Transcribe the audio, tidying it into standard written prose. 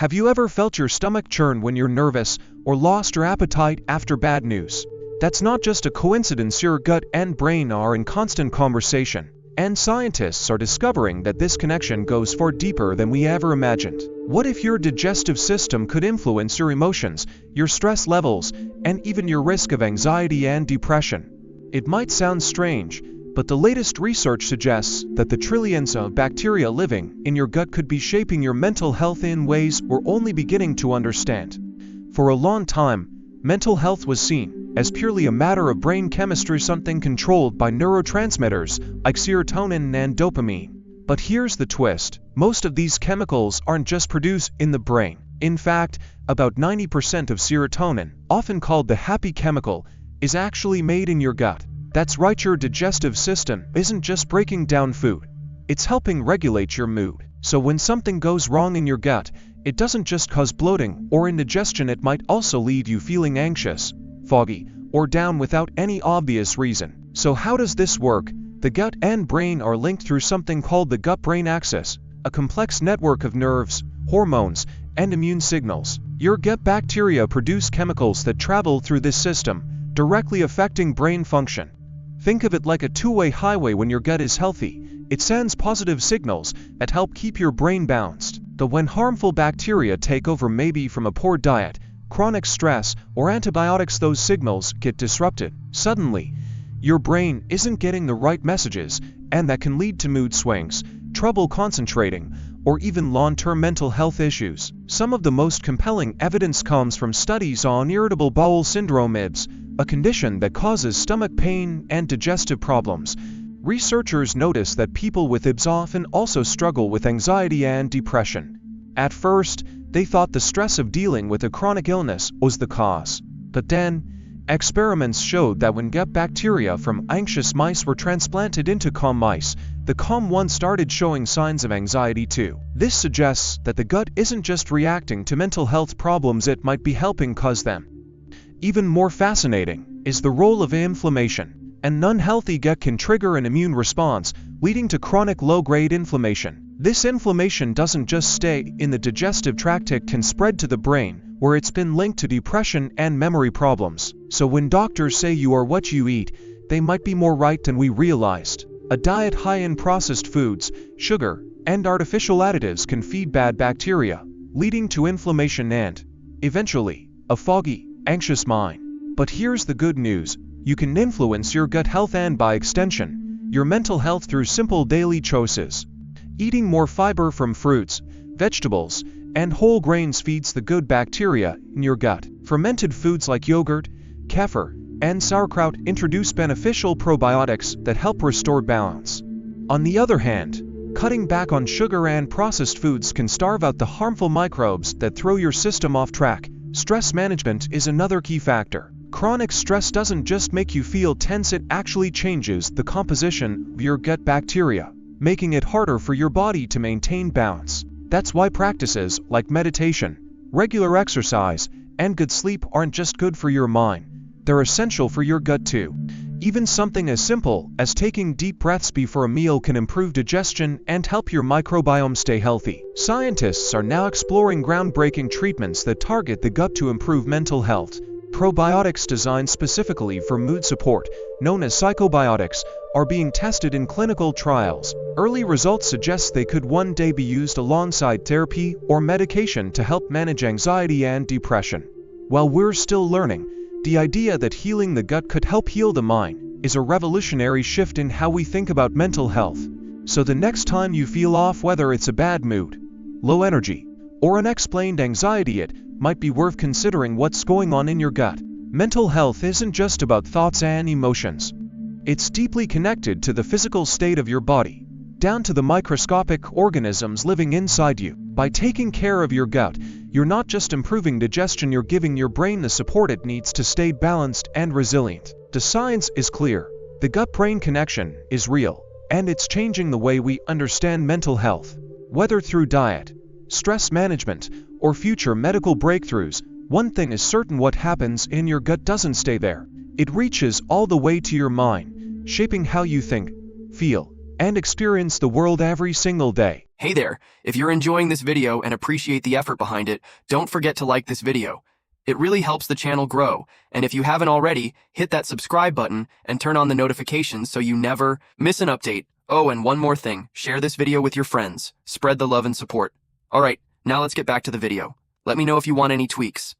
Have you ever felt your stomach churn when you're nervous, or lost your appetite after bad news? That's not just a coincidence. Your gut and brain are in constant conversation, and scientists are discovering that this connection goes far deeper than we ever imagined. What if your digestive system could influence your emotions, your stress levels, and even your risk of anxiety and depression? It might sound strange, but the latest research suggests that the trillions of bacteria living in your gut could be shaping your mental health in ways we're only beginning to understand. For a long time, mental health was seen as purely a matter of brain chemistry, something controlled by neurotransmitters like serotonin and dopamine. But here's the twist: most of these chemicals aren't just produced in the brain. In fact, about 90% of serotonin, often called the happy chemical, is actually made in your gut. That's right, your digestive system isn't just breaking down food, it's helping regulate your mood. So when something goes wrong in your gut, it doesn't just cause bloating or indigestion, it might also leave you feeling anxious, foggy, or down without any obvious reason. So how does this work? The gut and brain are linked through something called the gut-brain axis, a complex network of nerves, hormones, and immune signals. Your gut bacteria produce chemicals that travel through this system, directly affecting brain function. Think of it like a two-way highway. When your gut is healthy, it sends positive signals that help keep your brain balanced. But when harmful bacteria take over, maybe from a poor diet, chronic stress, or antibiotics, those signals get disrupted. Suddenly, your brain isn't getting the right messages, and that can lead to mood swings, trouble concentrating, or even long-term mental health issues. Some of the most compelling evidence comes from studies on irritable bowel syndrome (IBS), a condition that causes stomach pain and digestive problems. Researchers notice that people with IBS often also struggle with anxiety and depression. At first, they thought the stress of dealing with a chronic illness was the cause. But then, experiments showed that when gut bacteria from anxious mice were transplanted into calm mice, the calm ones started showing signs of anxiety too. This suggests that the gut isn't just reacting to mental health problems, it might be helping cause them. Even more fascinating is the role of inflammation. An unhealthy gut can trigger an immune response, leading to chronic low-grade inflammation. This inflammation doesn't just stay in the digestive tract, it can spread to the brain, where it's been linked to depression and memory problems. So when doctors say you are what you eat, they might be more right than we realized. A diet high in processed foods, sugar, and artificial additives can feed bad bacteria, leading to inflammation and, eventually, a foggy, anxious mind. But here's the good news: you can influence your gut health and, by extension, your mental health through simple daily choices. Eating more fiber from fruits, vegetables, and whole grains feeds the good bacteria in your gut. Fermented foods like yogurt, kefir, and sauerkraut introduce beneficial probiotics that help restore balance. On the other hand, cutting back on sugar and processed foods can starve out the harmful microbes that throw your system off track. Stress management is another key factor. Chronic stress doesn't just make you feel tense, it actually changes the composition of your gut bacteria, making it harder for your body to maintain balance. That's why practices like meditation, regular exercise, and good sleep aren't just good for your mind, they're essential for your gut too. Even something as simple as taking deep breaths before a meal can improve digestion and help your microbiome stay healthy. Scientists are now exploring groundbreaking treatments that target the gut to improve mental health. Probiotics designed specifically for mood support, known as psychobiotics, are being tested in clinical trials. Early results suggest they could one day be used alongside therapy or medication to help manage anxiety and depression. While we're still learning, the idea that healing the gut could help heal the mind is a revolutionary shift in how we think about mental health. So the next time you feel off, whether it's a bad mood, low energy, or unexplained anxiety, it might be worth considering what's going on in your gut. Mental health isn't just about thoughts and emotions. It's deeply connected to the physical state of your body, down to the microscopic organisms living inside you. By taking care of your gut, you're not just improving digestion, you're giving your brain the support it needs to stay balanced and resilient. The science is clear. The gut-brain connection is real, and it's changing the way we understand mental health. Whether through diet, stress management, or future medical breakthroughs, one thing is certain: what happens in your gut doesn't stay there. It reaches all the way to your mind, shaping how you think, feel, and experience the world every single day. Hey there, if you're enjoying this video and appreciate the effort behind it, don't forget to like this video. It really helps the channel grow, and if you haven't already, hit that subscribe button and turn on the notifications so you never miss an update. Oh, and one more thing, share this video with your friends. Spread the love and support. Alright, now let's get back to the video. Let me know if you want any tweaks.